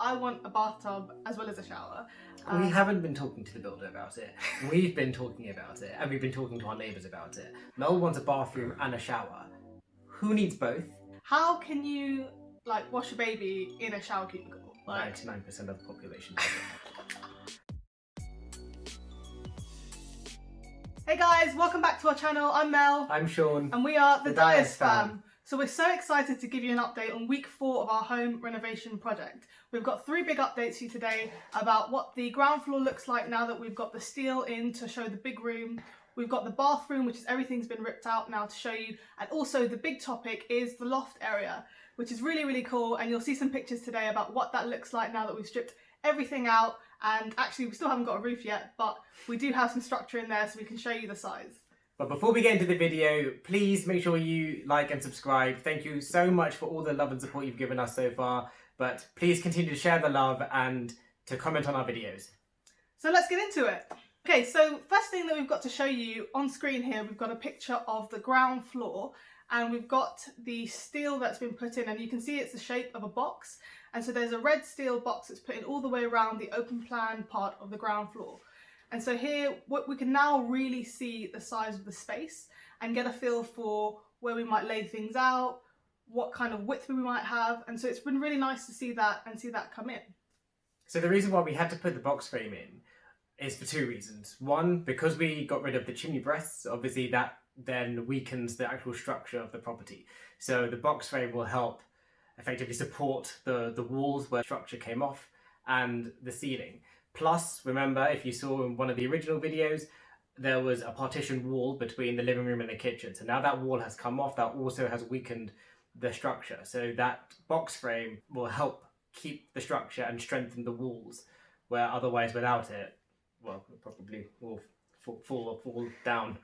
I want a bathtub as well as a shower. We haven't been talking to the builder about it. We've been talking about it, and we've been talking to our neighbours about it. Mel wants a bathroom and a shower. Who needs both? How can you wash a baby in a shower cubicle? 99% of the population. Hey guys, welcome back to our channel. I'm Mel. I'm Sean. And we are the Dias fam. So we're so excited to give you an update on week 4 of our home renovation project. We've got 3 big updates for you today about what the ground floor looks like now that we've got the steel in to show the big room. We've got the bathroom, which is everything's been ripped out now to show you. And also the big topic is the loft area, which is really, really cool. And you'll see some pictures today about what that looks like now that we've stripped everything out. And actually we still haven't got a roof yet, but we do have some structure in there so we can show you the size. But before we get into the video, please make sure you like and subscribe. Thank you so much for all the love and support you've given us so far. But please continue to share the love and to comment on our videos. So let's get into it. Okay, so first thing that we've got to show you on screen here, we've got a picture of the ground floor and we've got the steel that's been put in, and you can see it's the shape of a box. And so there's a red steel box that's put in all the way around the open plan part of the ground floor. And so here, what we can now really see the size of the space and get a feel for where we might lay things out, what kind of width we might have. And so it's been really nice to see that and see that come in. So the reason why we had to put the box frame in is for 2 reasons. One, because we got rid of the chimney breasts, obviously that then weakens the actual structure of the property. So the box frame will help effectively support the walls where structure came off and the ceiling. Plus, remember, if you saw in one of the original videos, there was a partition wall between the living room and the kitchen. So now that wall has come off, that also has weakened the structure. So that box frame will help keep the structure and strengthen the walls, where otherwise without it, well, it probably will fall down.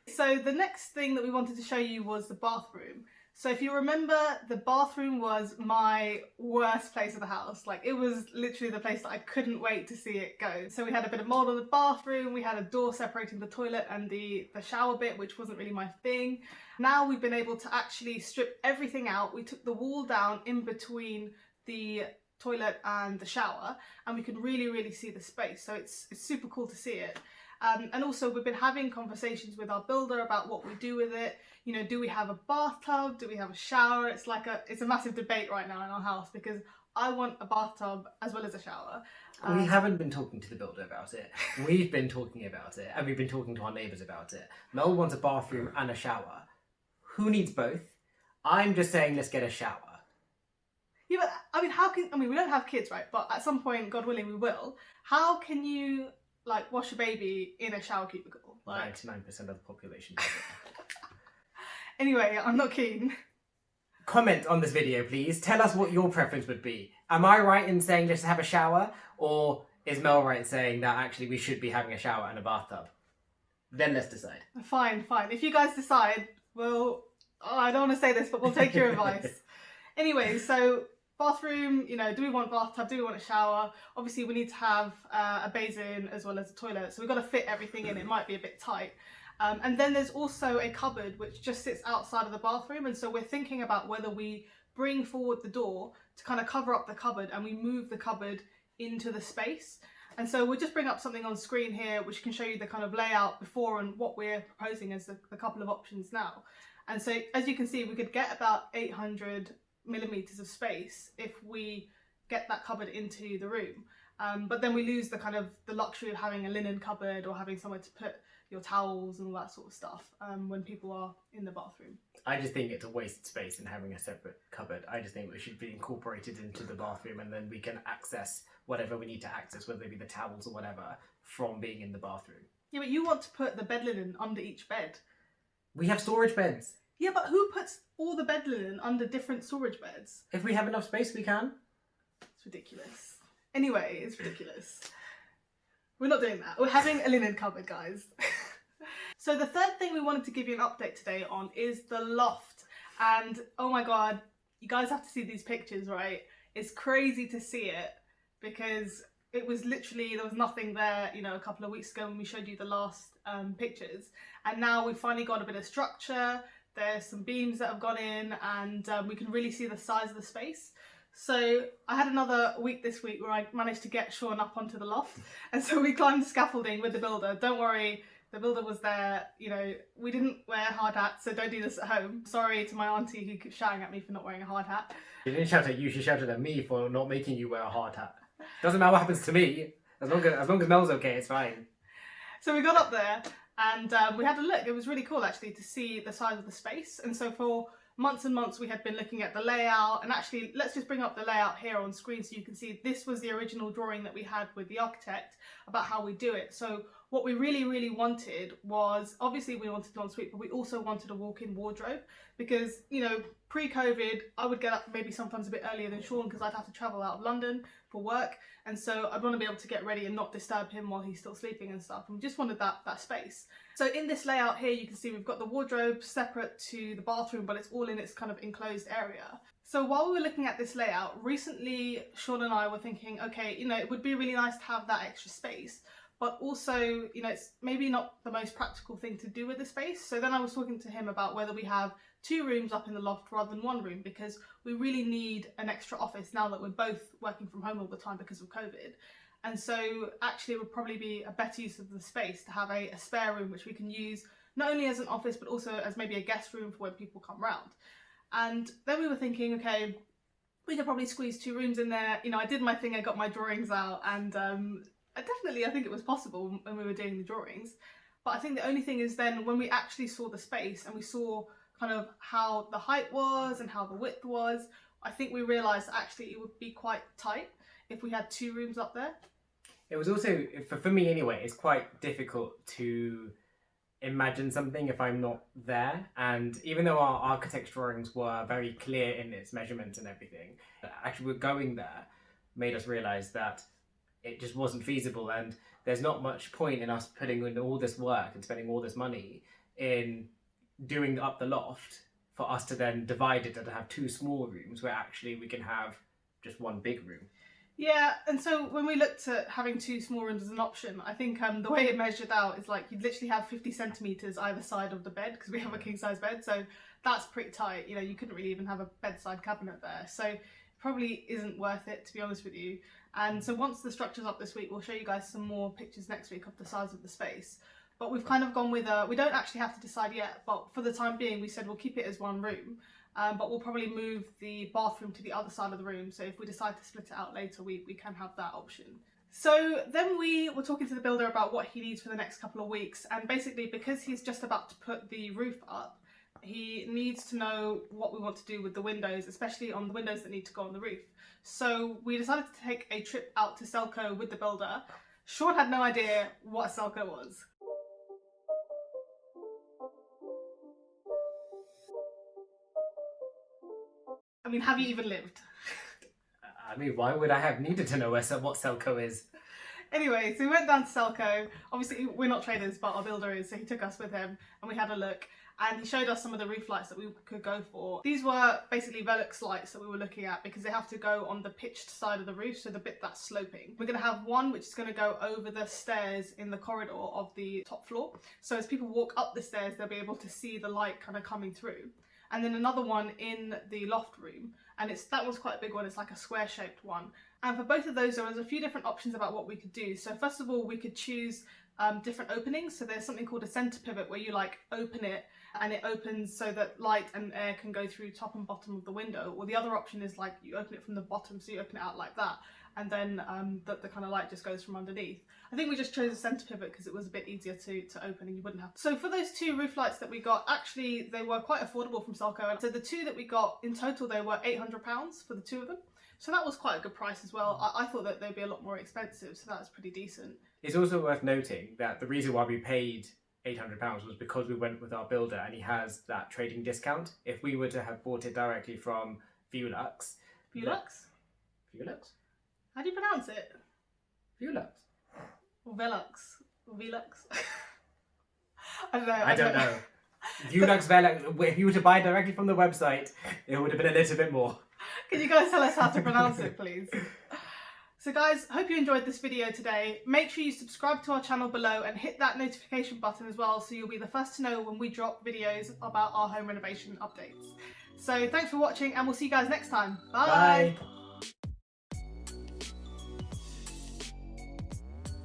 So the next thing that we wanted to show you was the bathroom. So if you remember, the bathroom was my worst place of the house. Like, it was literally the place that I couldn't wait to see it go. So we had a bit of mold on the bathroom, we had a door separating the toilet and the shower bit, which wasn't really my thing. Now we've been able to actually strip everything out. We took the wall down in between the toilet and the shower, and we can really, really see the space. So it's super cool to see it. And also we've been having conversations with our builder about what we do with it. You know, do we have a bathtub? Do we have a shower? It's a massive debate right now in our house because I want a bathtub as well as a shower. We haven't been talking to the builder about it. We've been talking about it, and we've been talking to our neighbours about it. Mel wants a bathroom and a shower. Who needs both? I'm just saying let's get a shower. Yeah, but we don't have kids, right? But at some point, God willing, we will. How can you wash a baby in a shower cubicle? 99% of the population does it. Anyway, I'm not keen. Comment on this video, please. Tell us what your preference would be. Am I right in saying let's have a shower? Or is Mel right in saying that actually we should be having a shower and a bathtub? Then let's decide. Fine. If you guys decide, I don't want to say this, but we'll take your advice. Anyway, so bathroom, do we want a bathtub? Do we want a shower? Obviously, we need to have a basin as well as a toilet. So we've got to fit everything in. It might be a bit tight. And then there's also a cupboard which just sits outside of the bathroom. And so we're thinking about whether we bring forward the door to kind of cover up the cupboard and we move the cupboard into the space. And so we'll just bring up something on screen here which can show you the kind of layout before and what we're proposing as the couple of options now. And so as you can see, we could get about 800 millimeters of space if we get that cupboard into the room. But then we lose the luxury of having a linen cupboard or having somewhere to put your towels and all that sort of stuff when people are in the bathroom. I just think it's a wasted space in having a separate cupboard. I just think it should be incorporated into the bathroom, and then we can access whatever we need to access, whether it be the towels or whatever, from being in the bathroom. Yeah, but you want to put the bed linen under each bed. We have storage beds. Yeah, but who puts all the bed linen under different storage beds? If we have enough space, we can. It's ridiculous. Anyway, it's ridiculous. We're not doing that. We're having a linen cupboard, guys. So the third thing we wanted to give you an update today on is the loft. And oh my God, you guys have to see these pictures, right? It's crazy to see it because it was literally, there was nothing there, a couple of weeks ago when we showed you the last pictures. And now we've finally got a bit of structure. There's some beams that have gone in and we can really see the size of the space. So I had another week this week where I managed to get Sean up onto the loft, and so we climbed the scaffolding with the builder. Don't worry, the builder was there. You know, we didn't wear hard hats, so don't do this at home. Sorry to my auntie who keeps shouting at me for not wearing a hard hat. She didn't shout at you, she shouted at me for not making you wear a hard hat. Doesn't matter what happens to me, as long as Mel's okay, it's fine. So we got up there and we had a look. It was really cool actually to see the size of the space. And so for months and months we had been looking at the layout, and actually let's just bring up the layout here on screen so you can see this was the original drawing that we had with the architect about how we do it. So what we really wanted was, obviously we wanted an ensuite, but we also wanted a walk-in wardrobe because, you know, pre-COVID I would get up maybe sometimes a bit earlier than Sean because I'd have to travel out of London for work, and so I'd want to be able to get ready and not disturb him while he's still sleeping and stuff, and we just wanted that space. So in this layout here you can see we've got the wardrobe separate to the bathroom, but it's all in its kind of enclosed area. So while we were looking at this layout, recently Sean and I were thinking, okay, you know, it would be really nice to have that extra space, but also, you know, it's maybe not the most practical thing to do with the space. So then I was talking to him about whether we have 2 rooms up in the loft rather than 1 room, because we really need an extra office now that we're both working from home all the time because of COVID. And so actually it would probably be a better use of the space to have a spare room which we can use not only as an office but also as maybe a guest room for when people come round. And then we were thinking, okay, we could probably squeeze 2 rooms in there. You know, I did my thing, I got my drawings out, and I think it was possible when we were doing the drawings. But I think the only thing is then when we actually saw the space and we saw kind of how the height was and how the width was, I think we realised actually it would be quite tight if we had 2 rooms up there. It was also, for me anyway, it's quite difficult to imagine something if I'm not there. And even though our architect's drawings were very clear in its measurements and everything, actually going there made us realise that it just wasn't feasible, and there's not much point in us putting in all this work and spending all this money in doing up the loft for us to then divide it and have 2 small rooms where actually we can have just 1 big room. Yeah, and so when we looked at having 2 small rooms as an option, I think the way it measured out is like you'd literally have 50 centimetres either side of the bed because we have a king size bed, so that's pretty tight. You know, you couldn't really even have a bedside cabinet there, so it probably isn't worth it, to be honest with you. And so once the structure's up this week, we'll show you guys some more pictures next week of the size of the space. But we've kind of gone with we don't actually have to decide yet, but for the time being we said we'll keep it as 1 room. But we'll probably move the bathroom to the other side of the room, so if we decide to split it out later we can have that option. So then we were talking to the builder about what he needs for the next couple of weeks, and basically because he's just about to put the roof up, he needs to know what we want to do with the windows, especially on the windows that need to go on the roof. So we decided to take a trip out to Selco with the builder. Sean had no idea what a Selco was. I mean, have you even lived? I mean, why would I have needed to know what Selco is? Anyway, so we went down to Selco. Obviously, we're not traders, but our builder is, so he took us with him and we had a look. And he showed us some of the roof lights that we could go for. These were basically Velux lights that we were looking at because they have to go on the pitched side of the roof, so the bit that's sloping. We're going to have one which is going to go over the stairs in the corridor of the top floor. So as people walk up the stairs, they'll be able to see the light kind of coming through. And then another one in the loft room, and that one's quite a big one, it's like a square shaped one. And for both of those there was a few different options about what we could do. So first of all we could choose different openings. So there's something called a centre pivot where you like open it and it opens so that light and air can go through top and bottom of the window, or the other option is like you open it from the bottom, so you open it out like that, and then the kind of light just goes from underneath. I think we just chose a centre pivot because it was a bit easier to open and you wouldn't have to. So for those 2 roof lights that we got, actually they were quite affordable from Selco. So the 2 that we got, in total they were £800 for the 2 of them. So that was quite a good price as well. I thought that they'd be a lot more expensive, so that was pretty decent. It's also worth noting that the reason why we paid £800 was because we went with our builder and he has that trading discount. If we were to have bought it directly from Velux. Velux? Velux? How do you pronounce it? Velux. Or Velux? Or Velux? I don't know. I don't know. Velux, Velux. If you were to buy directly from the website, it would have been a little bit more. Can you guys tell us how to pronounce it, please? So guys, hope you enjoyed this video today. Make sure you subscribe to our channel below and hit that notification button as well, so you'll be the first to know when we drop videos about our home renovation updates. So thanks for watching and we'll see you guys next time. Bye! Bye.